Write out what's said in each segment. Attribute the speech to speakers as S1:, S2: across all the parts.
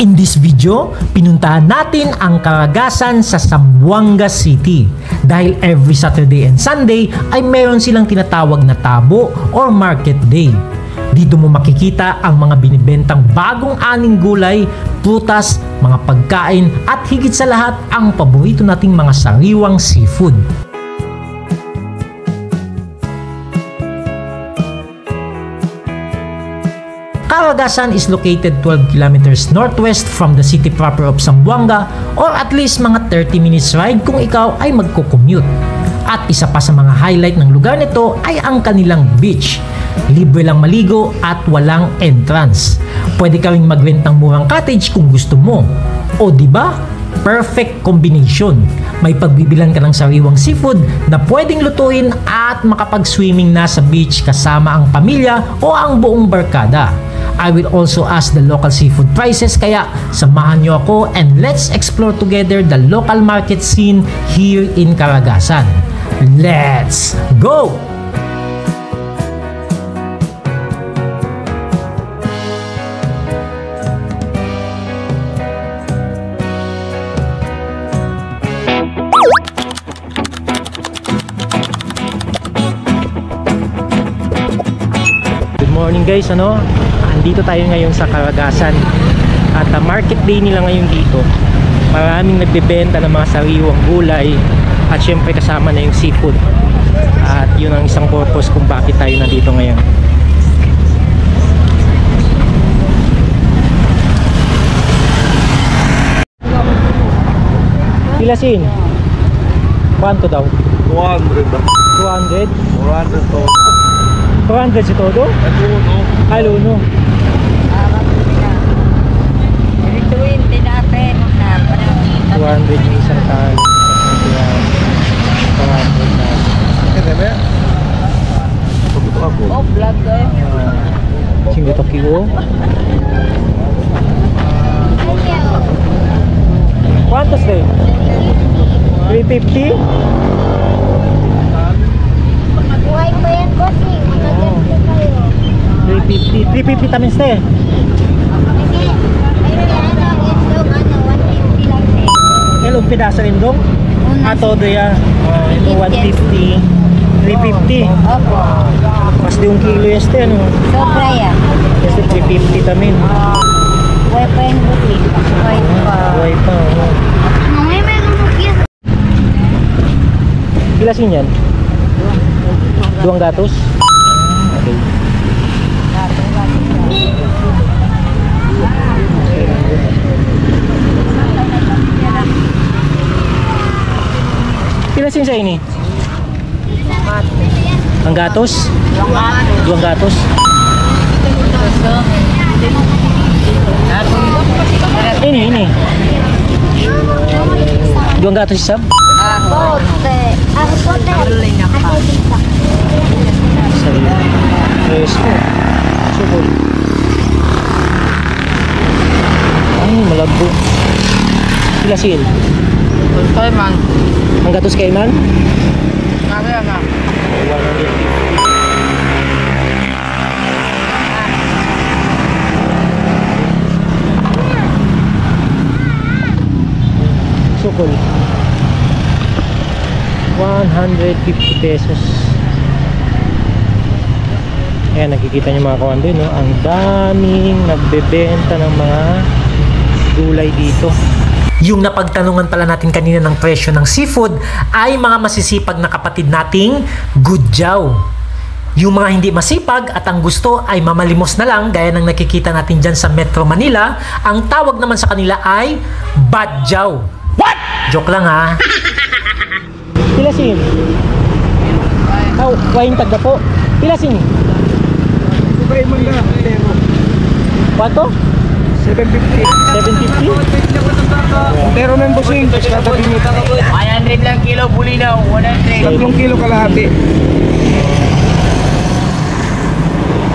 S1: In this video, pinuntahan natin ang Caragasan sa Zamboanga City dahil every Saturday and Sunday ay meron silang tinatawag na tabo or market day. Dito mo makikita ang mga binibentang bagong aning gulay, prutas, mga pagkain at higit sa lahat ang paborito nating mga sariwang seafood. Caragasan is located 12 kilometers northwest from the city proper of Zamboanga or at least mga 30 minutes ride kung ikaw ay magko-commute. At isa pa sa mga highlight ng lugar nito ay ang kanilang beach. Libre lang maligo at walang entrance. Pwede ka ring mag-rent ng murang cottage kung gusto mo. O diba? Perfect combination. May pagbibilan ka ng sariwang seafood na pwedeng lutuin at makapag-swimming na sa beach kasama ang pamilya o ang buong barkada. I will also ask the local seafood prices kaya samahan nyo ako and let's explore together the local market scene here in Caragasan. Let's go! Good morning guys, andito tayo ngayon sa Caragasan at market day nila ngayon dito. Maraming nagbebenta ng mga sariwang gulay at syempre kasama na yung seafood. At yun ang isang purpose kung bakit tayo nandito ngayon. Pilasin? Quanto daw?
S2: 200 daw.
S1: 200?
S2: 400 to.
S1: 400 si todo? Ay, luno. 200 yung isang tali. 400 na.
S2: Oh,
S3: vlog guys.
S1: 50 kilo. ¿Cuántos de? 350?
S3: Buhay pa yan, bossing. Magaganda kayo.
S1: 350 tamis de.
S3: Kasi, mayroon yan, itlog, 150 lang eh.
S1: Elong pedazo rin dong? Todo ya. Ito 150. 350.
S3: Opo.
S1: Mas di yung kilo este, ano?
S3: Sobra yan.
S1: Kasi 350 tamin.
S3: Buhay pa yan, bossing. Buhay pa.
S1: Buhay pa, oo.
S3: Mamaya mayroon mo yan.
S1: Pilasin yan? 2 gatos? Okay. Pilasin sa ini? Ang gatos? 2 gatos? Ini 2 gatos isab?
S3: Pote. Ang pote.
S1: Presko. Sukol. Ay, malabo. Pilasin?
S2: Kaya man.
S1: Ang gatos kay man?
S2: Kaya na.
S1: 150. Sukol 150 pesos. Ayan, nakikita nyo mga kawan doon, no? Ang daming nagbebenta ng mga gulay dito. Yung napagtanungan pala natin kanina ng presyo ng seafood ay mga masisipag na kapatid nating Gudyaw. Yung mga hindi masipag at ang gusto ay mamalimos na lang gaya ng nakikita natin dyan sa Metro Manila, ang tawag naman sa kanila ay Badyaw. What? Joke lang ha. Pilasin? Oh, wain tagda po. Pilasin? Quanto?
S2: 750.
S1: 750?
S2: Pero ng busing, kada binita.
S4: 100 lang kilo, bulinaw, 100.
S2: 3 kilo kalahati.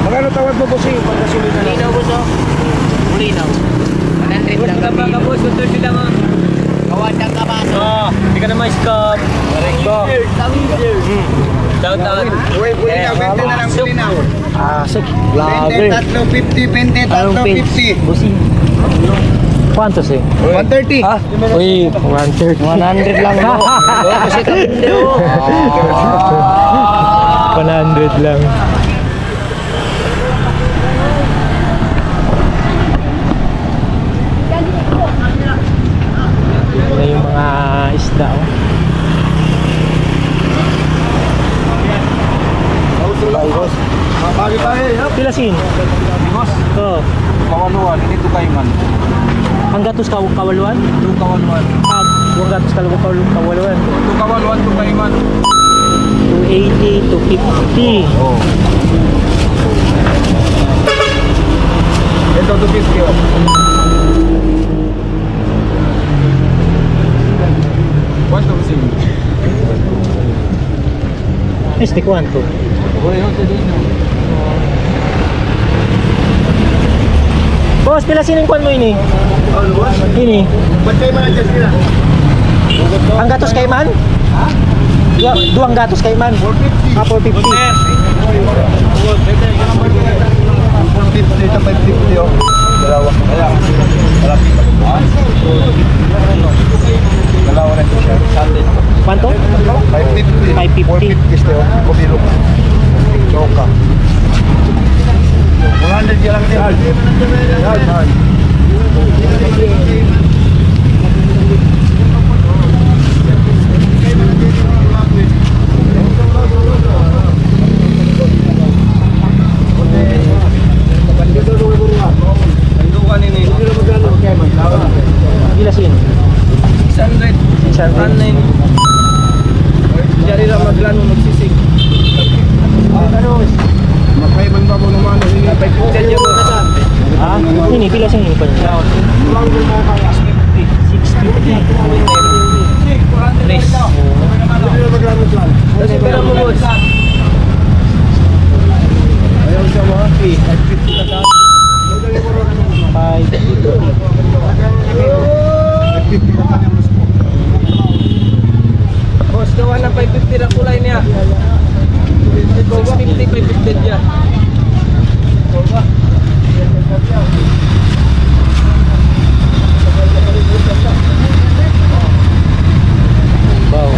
S2: Magkano tawad mo busing? Pagkasunod na lang.
S4: Bulinaw gusto? Bulinaw. 100 lang kami. Kawad ng kabaso.
S1: Hindi ka na ma-scam.
S4: Shout out.
S2: Uy, bulinaw, 20 na lang bulinaw.
S1: Ah, so,
S2: 20, 350, 20,
S1: Anong page?
S2: 350.
S1: Busing. Quantos eh?
S2: 130.
S4: Ah,
S1: Uy, 130.
S4: 100 lang bro. Kasi kalinde oh.
S1: 100 lang. Ito na yung mga isda oh.
S2: Bagi tayo.
S1: Pilasin?
S2: Bigos.
S1: Oo.
S2: Kawaluan, hindi to kaiman.
S1: Ang gatos kawaluan?
S2: To kawaluan.
S1: Yung gatos kawaluan.
S2: To kawaluan to kaiman.
S1: 280 to 50.
S2: Oh. Ito to 50 oh. ¿Cuánto recibe?
S1: Este cuánto? Boss, pila siningkuan mo ini? Ini. Ang gatos kaiman? Duang gatos kaiman? 450. Ah, 450.
S2: Dito 550 oh. Dalawa. Dalawa na siya.
S1: Quanto?
S2: 550.
S1: 550.
S2: 450 ste oh. Kubilog. Choka. 100 lang din. Yan.
S1: Gilasin.
S4: 600.
S1: 600.
S4: Diyan lang maglano magsisig.
S2: Makaiman ba mo naman?
S4: Diyan yung mga sa.
S1: Ah, ini pila sing ini pa niya. 650.
S4: Tres. Kasi pera mo boss.
S2: Ayaw siya mo. 550 na sa. 550 na sa.
S4: Boss, gawa ng 550 na kulay niya. 650, 550 niya.
S1: Wow.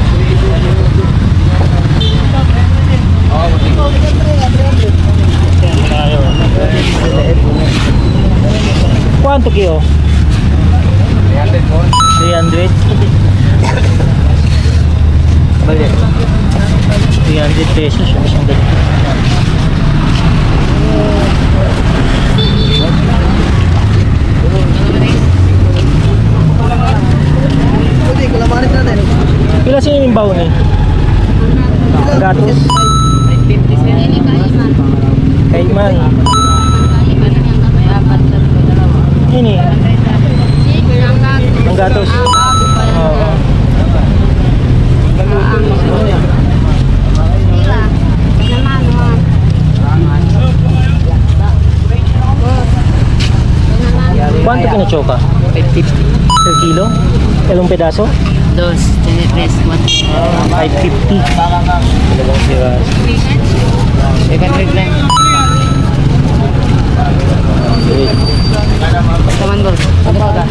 S1: Quanto kilo? 300. Balik. 300 pesos yung isang ganito. Pila sino yung baon eh? Gatos? Kaiman. Ini. Ang gatos. Oo. ¿Cuánto pinachoka?
S4: 550.
S1: Per kilo? Ilang pedaso?
S4: Dos, tres, cuatro.
S1: 550. Dalawang piraso.
S4: 500 lang. Taman bro. Ano pa ka?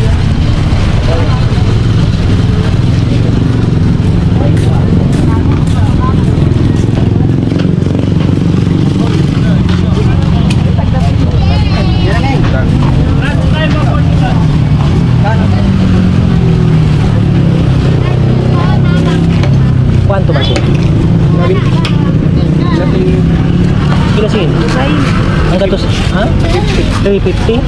S1: ¿Cuánto más? Kilo sin? Ang gatos? Ha? 350?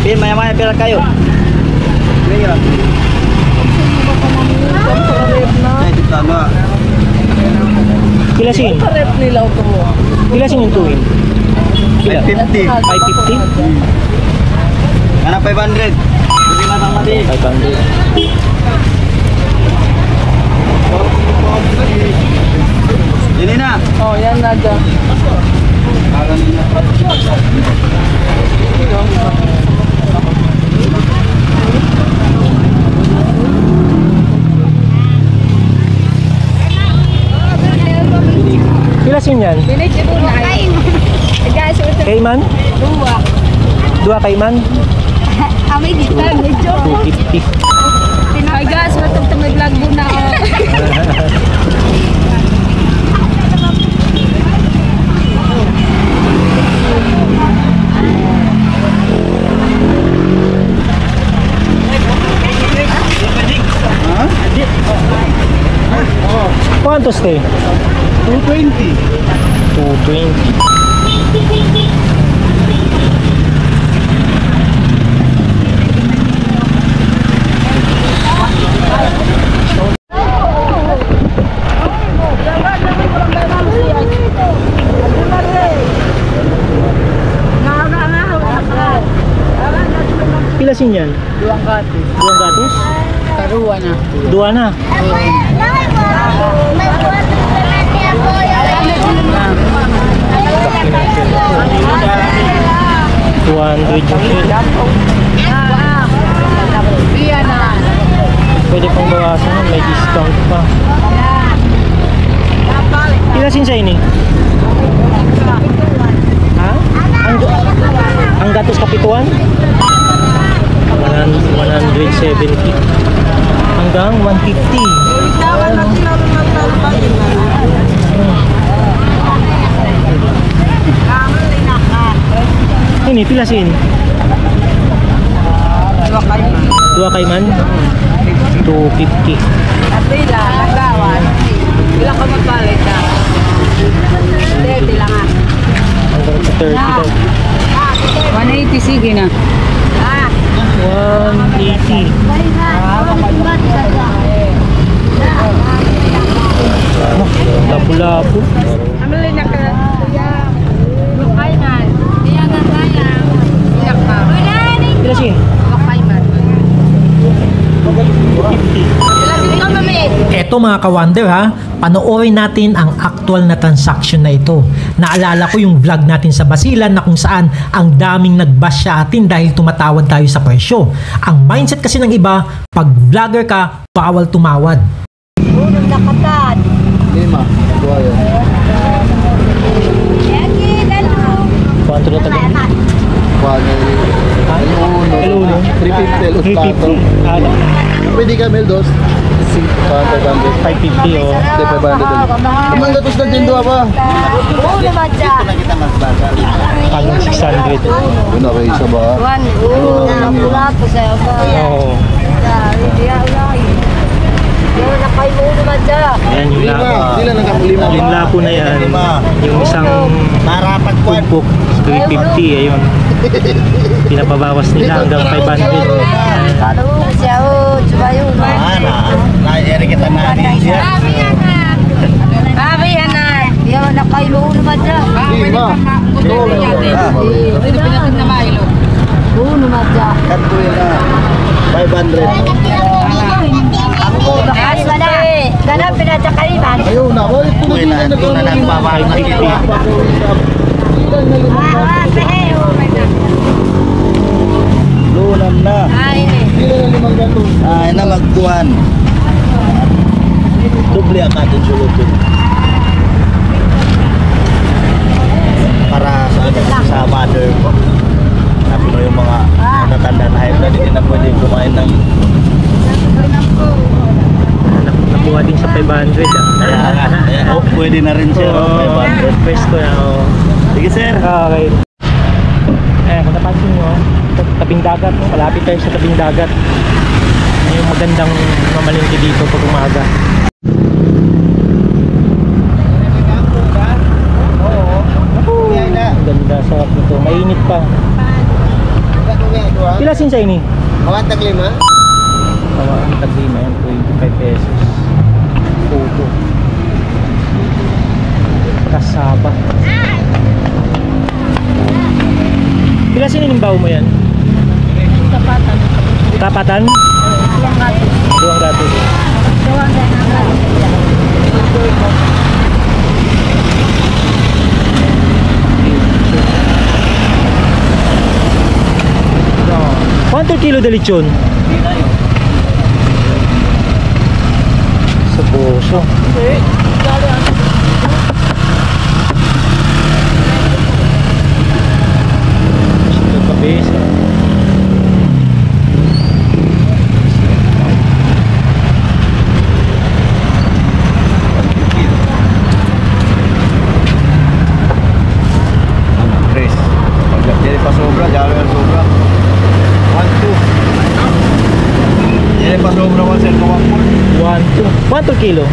S4: Pin, maya-maya pila kayo.
S1: Kila sin? Kila sin yung tuwin?
S2: 550.
S1: 550?
S4: Ano 500? Hindi matang mati.
S1: 500.
S2: Dili na.
S4: Oh, yan na dyan.
S1: Pila sin yan?
S3: Binigyan ko na. Guys,
S1: Kaiman? Dua kaiman?
S3: kami dito. Medyo.
S1: 250.
S3: Ay guys, matutong nag-vlog muna ako.
S1: ¿Cuánto stay?
S2: 220.
S1: 220. Pila sin yan?
S4: Duwang gatis.
S1: Duang gatos?
S4: Karuwa na.
S1: Dua na. 200 yung shell.
S4: Iyan na.
S1: Pwede pong bawasan, may discount pa. Pila sin sa ini? Ha? Ang gatos kapituan? 170 hanggang 150. Ini pila sin? Dua kaiman? 250.
S4: At pila, nagawan. Pila ka magpalit na. 30 lang ah.
S1: Hanggang sa 30 daw.
S4: 180 sige na.
S1: 180. Lapu-lapu.
S4: Amali na ka. Lukaiman. Iyan na kaya. Iyak ka.
S1: Pila sin?
S4: Lukaiman.
S1: 250. Eto mga ka-wonder ha, panoorin natin ang actual na transaction na ito. Naalala ko yung vlog natin sa Basilan na kung saan ang daming nag-bash sa atin dahil tumatawad tayo sa presyo. Ang mindset kasi ng iba, pag vlogger ka, bawal tumawad.
S3: Unang nakatad.
S2: 5. Dua yan.
S3: Yagi, dalo.
S1: Kwanto na tagal?
S2: Kaluno. 350.
S1: 350. Ano?
S2: Pwede ka, Mel, dos.
S1: 550 o.
S2: 500. Kumang gatos na din, dua pa.
S3: Uno madya.
S1: Hanggang 600.
S2: Una kayo isa ba?
S3: Mula po sa'yo ba?
S1: Oo.
S3: Yung nakay mo uno madya.
S1: Ayan yung lapo.
S2: Dila lang ako 5.
S1: Yung lapo na yan, yung isang tumpok, 350, ayun. Pinapabawas nila hanggang 500.
S3: Ano siya o, tsuba yun.
S2: Naayari kita na niya.
S3: Babi yanan. Yung nakay mo uno madya.
S2: 5.
S4: Pwede pinatid na mailo.
S3: Uno madya.
S2: Kanto yun na. 500.
S3: Ay, wala. Ganang pinatakaliman.
S2: Ayaw na. Uy na. Ito na nagbabahay na ito.
S3: Pehe.
S2: Lunan na.
S3: Ay,
S2: Dila na 5 gatos. Ay na magtuan. Doble ang atin sulutin. Para sa mother ko. Sabi mo yung mga natatanda na high blood, hindi na pwede kumain ng
S1: Nakuha din sa 500 ah.
S2: pwede na rin siya.
S1: Oo, pwesto na. Oo.
S2: Sige sir.
S1: Okay. Kung napansin nyo, tabing dagat, malapit tayo sa tabing dagat. Yung magandang mamalingki dito pag umaga. Ang ganda, sarap nito. Mainit pa. Pila sin sa ini?
S2: Awat taglima?
S1: Ang taglima yan, 25 pesos. Puto. Kasaba. Pila sinimbaw mo yan?
S3: tapatan.
S1: Tapatan?
S3: Duwang gatos.
S1: Duwang gatos.
S3: Duwang gatos.
S1: ¿Cuánto el kilo de lechon? Sa puso. Ito kabisa.
S2: Tres. Pag jadi pa sobra, jalo yung sobra. 1, 2. Jadi pa sobra 1 sir, 1,
S1: 1, 2. ¿Cuánto el kilo?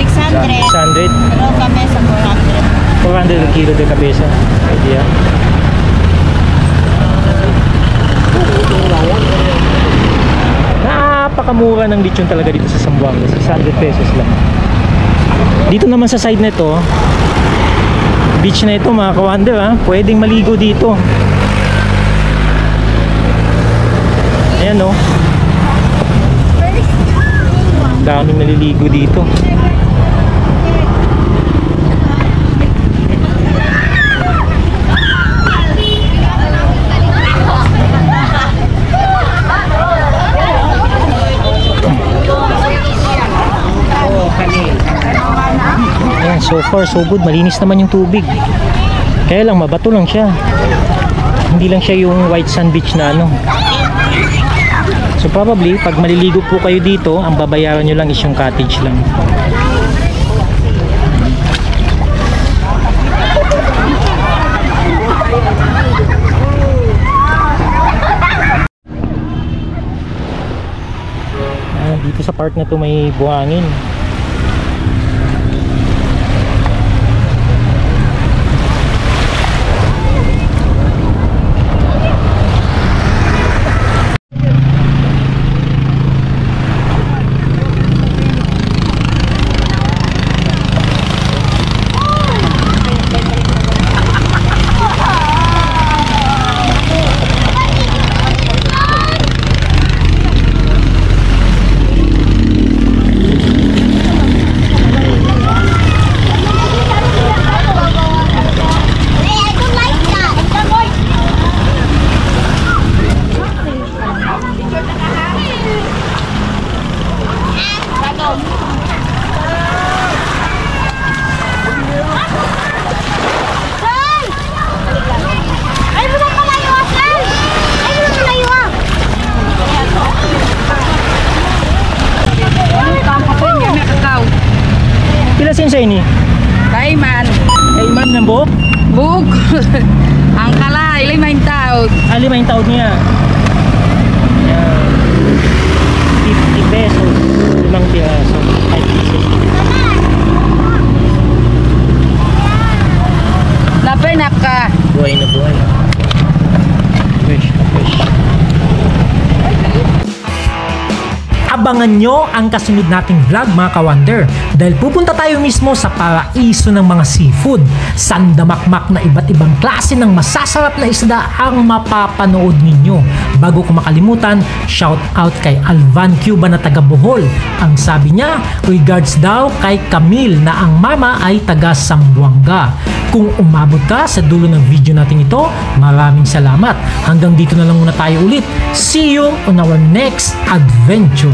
S3: 600.
S1: 600.
S3: Pero kami sa 400.
S1: 400 el kilo de cabeza. Idea. Napakamura ng lechon talaga dito sa Zamboanga. 600 pesos lang. Dito naman sa side nito, beach na ito mga ka-wonder ha. Pwedeng maligo dito. Ayan o. Daming naliligo dito. Ayan, so far so good. Malinis naman yung tubig. Kaya lang mabato lang siya. Hindi lang siya yung white sand beach na ano. So probably pag maliligo po kayo dito, ang babayaran nyo lang is yung cottage lang. Dito sa part na to may buhangin. Sa ini?
S4: Kaiman.
S1: Kaiman ng buhok?
S4: Buhok. Ang kalay, 5 taon.
S1: 5 taon niya. Yan. 50 pesos. 5 piraso. 5 pieces.
S4: Napernak ka.
S1: Buhay na buhay. Fresh na fresh. Abangan nyo ang kasunod nating vlog mga ka-wonder dahil pupunta tayo mismo sa paraiso ng mga seafood. Sandamakmak na iba't ibang klase ng masasarap na isda ang mapapanood ninyo. Bago ko makalimutan, shout out kay Alvan Cuba na taga Bohol. Ang sabi niya, regards daw kay Camille na ang mama ay taga Zamboanga. Kung umabot ka sa dulo ng video natin ito, maraming salamat. Hanggang dito na lang muna tayo ulit. See you on our next adventure.